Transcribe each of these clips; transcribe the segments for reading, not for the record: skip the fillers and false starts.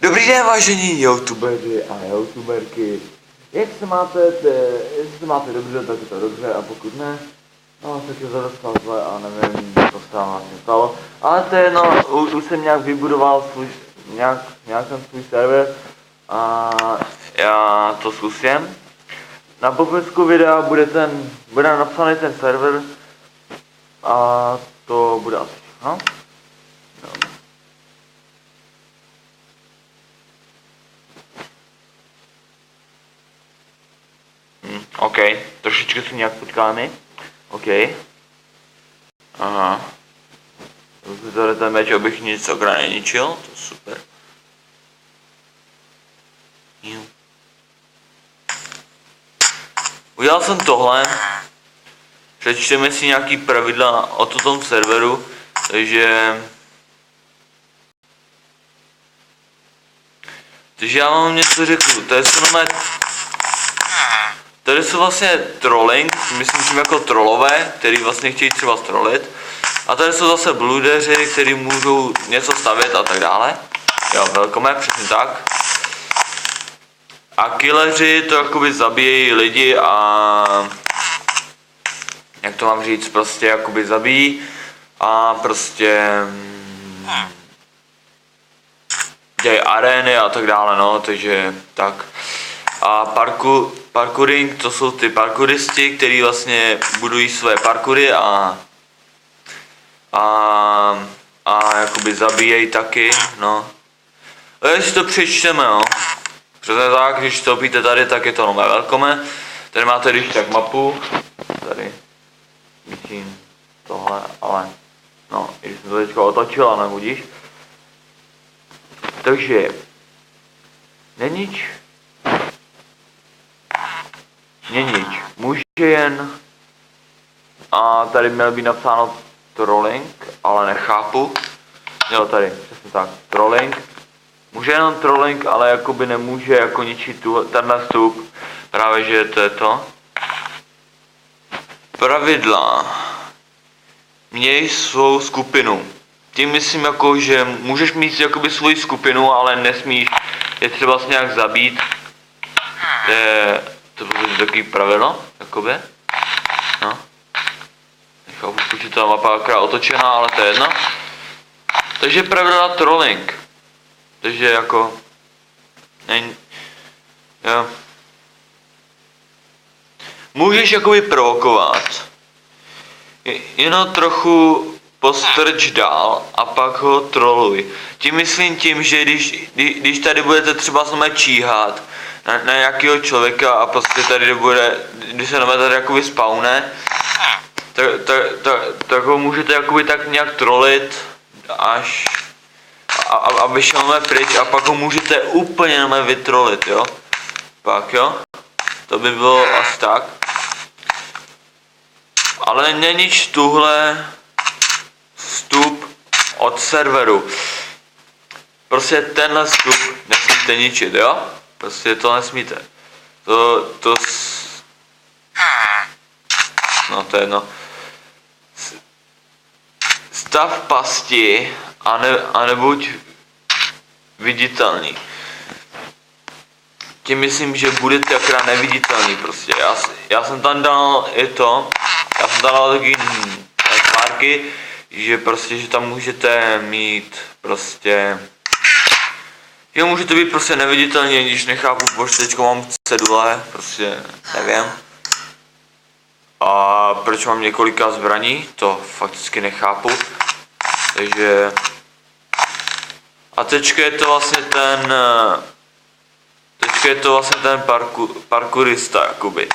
Dobrý den, vážení youtubeři a youtuberky. Jak se máte, jestli se máte dobře, tak je to dobře, a pokud ne, no, tak je to docela zle a nevím, co se tam vlastně stalo. Ale to je jedno, už jsem nějak vybudoval nějak ten svůj server a já to zkusím. Na popisku videa bude napsaný ten server a to bude asi všechno. OK, trošičku si nějak počkáme. OK. Aha. Tady ten meč, abych nic okra neničil, to je super. Udělal jsem tohle. Přečteme si nějaký pravidla o tom serveru, takže já vám něco řeknu, tady jsou vlastně trolling, myslím tím jako trollové, který vlastně chtějí třeba trolit. A tady jsou zase bludeři, kteří můžou něco stavět a tak dále. Jo, velkomé, přesně tak. A killeři to jakoby zabíjejí lidi a jak to mám říct, prostě jakoby zabijí a prostě dělají arény a tak dále, no, takže tak. A parkouring, to jsou ty parkouristi, kteří vlastně budují své parkoury a jakoby zabíjejí taky, no. Ale si to přečteme, no. Přesně tak, když vstoupíte tady, tak je to nové velkome. Tady máte když tak mapu, tady myslím tohle, ale no, i když jsem to teďka otočil, ale nebudíš. Takže nenič, může jen, a tady měl být napsáno trolling, ale nechápu. Jo, tady, přesně tak, trolling. Může jenom trolling, ale jakoby nemůže jako ničit tenhle vstup. Právě, že to je to. Pravidla. Měj svou skupinu. Tím myslím jako, že můžeš mít jakoby svoji skupinu, ale nesmíš je třeba nějak zabít. To je takový pravidlo, jakoby. No. Nechápu, proč je ta mapa akorát otočená, ale to je jedno. Takže pravidla trolling. Takže jako jo. Můžeš jakoby provokovat. Jenom trochu postrč dál a pak ho troluj. Tím myslím tím, že když tady budete třeba znamená číhat na nějakého člověka a prostě tady když se tady jakoby spawne, tak ho můžete jakoby tak nějak trolit až aby šel pryč a pak ho můžete úplně vytrolit, jo? Pak jo? To by bylo asi tak. Ale nenič tuhle vstup od serveru. Prostě tenhle vstup nesmíte ničit, jo? Prostě to nesmíte. No to je jedno. Stav pasti a nebuď viditelný. Tím myslím, že budete akorát neviditelný prostě. Já jsem tam dal já jsem tam dal taky články, že prostě, že tam můžete mít prostě, že můžete být prostě neviditelný, když nechápu, proč teďko mám cedule, prostě nevím. A proč mám několika zbraní, to fakticky nechápu. Takže a teďka je to vlastně ten parkourista, jakoby.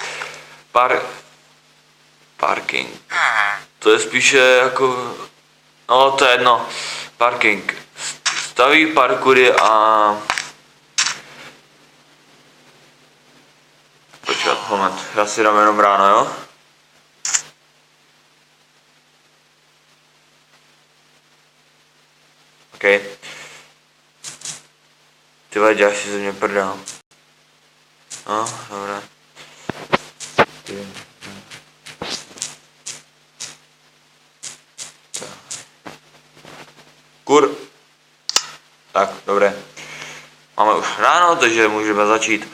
Parking. To je spíše jako, no to je jedno. Parking. Staví parkoury a počkat, moment, já si dám jenom ráno, jo? OK. Ty vole, děláš si ze mě prdel. No, dobré. Tak, dobré. už ráno, takže můžeme začít.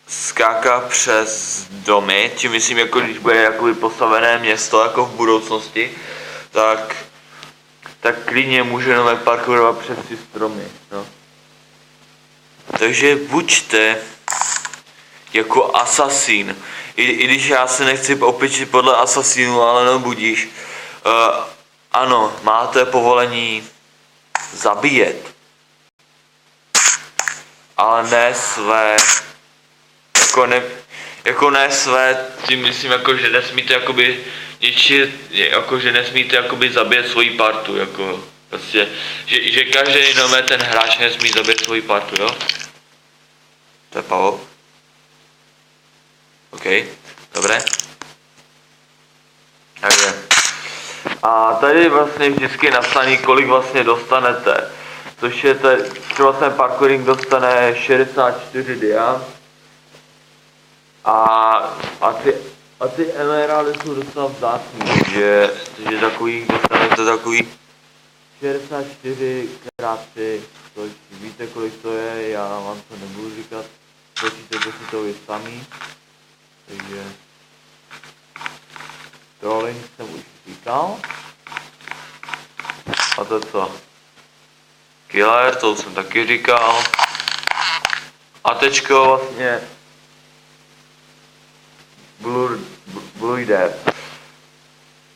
Skáka přes domy, tím myslím, jako když bude jakoby postavené město jako v budoucnosti, tak klidně můžeme parkourovat přes ty stromy, no. Takže buďte jako asasín, i když já se nechci opičit podle asasínu, ale no budíš. Ano, máte povolení zabíjet, ale ne své, jako ne své, tím myslím, jako že nesmíte jakoby ničit, jako že nesmíte jakoby zabít svoji partu, jako prostě, že každý nové ten hráč nesmí zabít svoji partu, jo? To je Pavel. OK, dobré. Takže. A tady vlastně vždycky napsaný, kolik vlastně dostanete. Což je třeba ten parkouring dostane 64 dia. A ty emeraldy jsou docela vzácný, takže takových dostanete takový 64 krát 3, což víte kolik to je, já vám to nebudu říkat, počítajte si to vy sami. Takže trolling jsem už říkal. A to co? Killer, to jsem taky říkal. A teďko vlastně Bluider.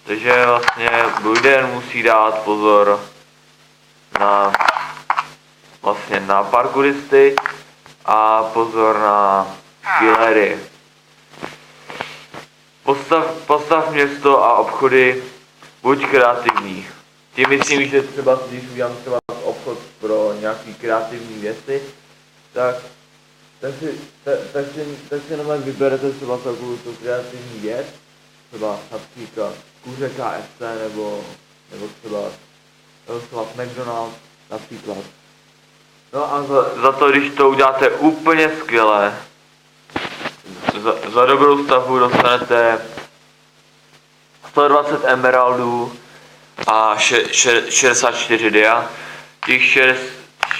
Takže vlastně Bluider musí dát pozor na parkouristy a pozor na killery. Postav město a obchody, buď kreativní. Tím myslím, že třeba když udělám třeba obchod pro nějaký kreativní věci, tak si jenom vyberete třeba takovou tu kreativní věc, třeba například kuře KFC nebo třeba McDonald's například. No a za to, když to uděláte úplně skvěle, za dobrou stavbu dostanete 120 emeraldů a 64 dia.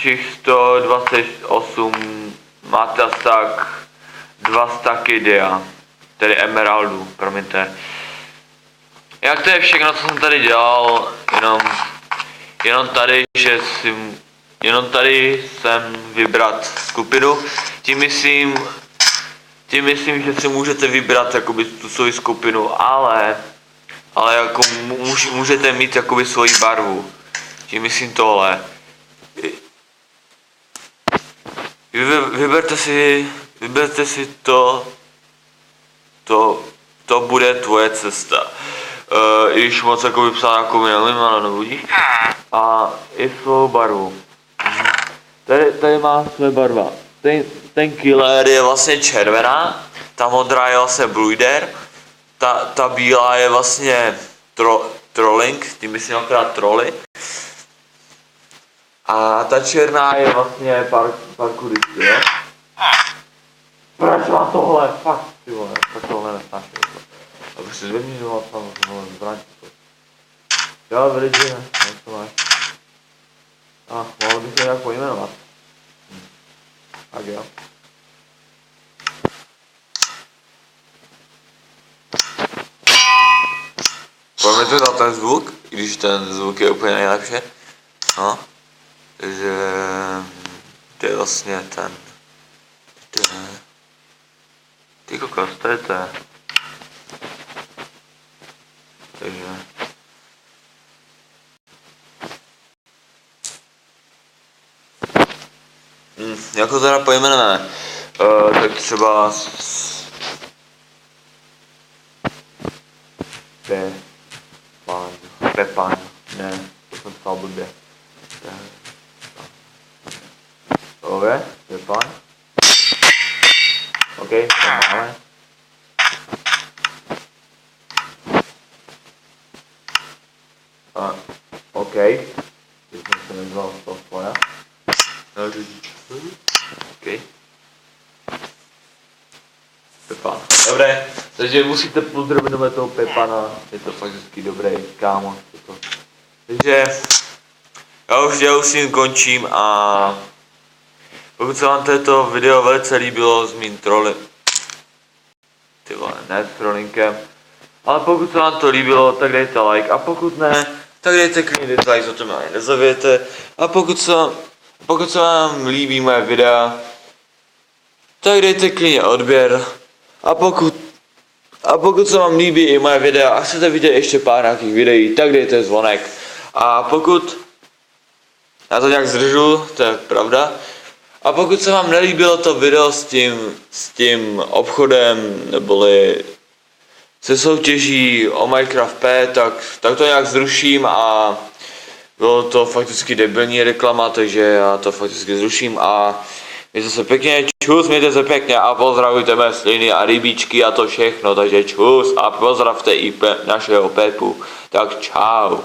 Těch 128 máte asi tak 2 staky dia, tedy emeraldů, promiňte. Jak to je všechno, co jsem tady dělal, jenom tady jsem vybrat skupinu, tím myslím, že si můžete vybrat jakoby tu svoji skupinu, ale jako můžete mít jakoby svoji barvu. Tím myslím tohle. Vyberte si to bude tvoje cesta. I když moc jakoby psát jako nevím, ale nebudíš. A i svou barvu. Tady má své barva. Ten killer je vlastně červená, ta modrá je vlastně Bluider, ta bílá je vlastně trolling, tím myslím akorát troly. A ta černá je vlastně parkourist, jo? Proč má tohle? Fakt, ty vole, tak tohle nesnáším. A prostě zvedni, že mám tam zbraň. Jo, velice, jak to máš? Mohl bych se nějak pojmenovat. Tak jo. Pojďme na ten zvuk, i když ten zvuk je úplně nejlepší. No. Takže to je vlastně ten. Ty kokos, to je to. Takže. Jak ho teda pojmenujeme? Tak třeba Pepan, ne, to jsem psal blbě. Dobré, Pepan. OK, to máme. OK, teď jsem se nezval z toho svoja. OK. Pepan. Dobré, takže musíte pozdravit toho Pepana, je to fakt hezký, dobrý kámo. Takže Já už s tím končím a pokud se vám toto video velice líbilo s mým trolem, ty vole, ne s trollinkem, ale pokud se vám to líbilo, tak dejte like a pokud ne, tak dejte klidně dislike, o tom ani nezavějete. A pokud se vám líbí moje videa, tak dejte klidně odběr. A pokud se vám líbí i moje videa a chcete vidět ještě pár nějakých videí, tak dejte zvonek. A pokud, já to nějak zdržu, to je pravda. A pokud se vám nelíbilo to video s tím obchodem, neboli se soutěží o Minecraft P, tak to nějak zruším a bylo to fakticky debilní reklama, takže já to fakticky zruším a mějte se pěkně, čus, mějte se pěkně a pozdravujte mé sliny a rybíčky a to všechno, takže čus a pozdravte i našeho Pepu, tak čau.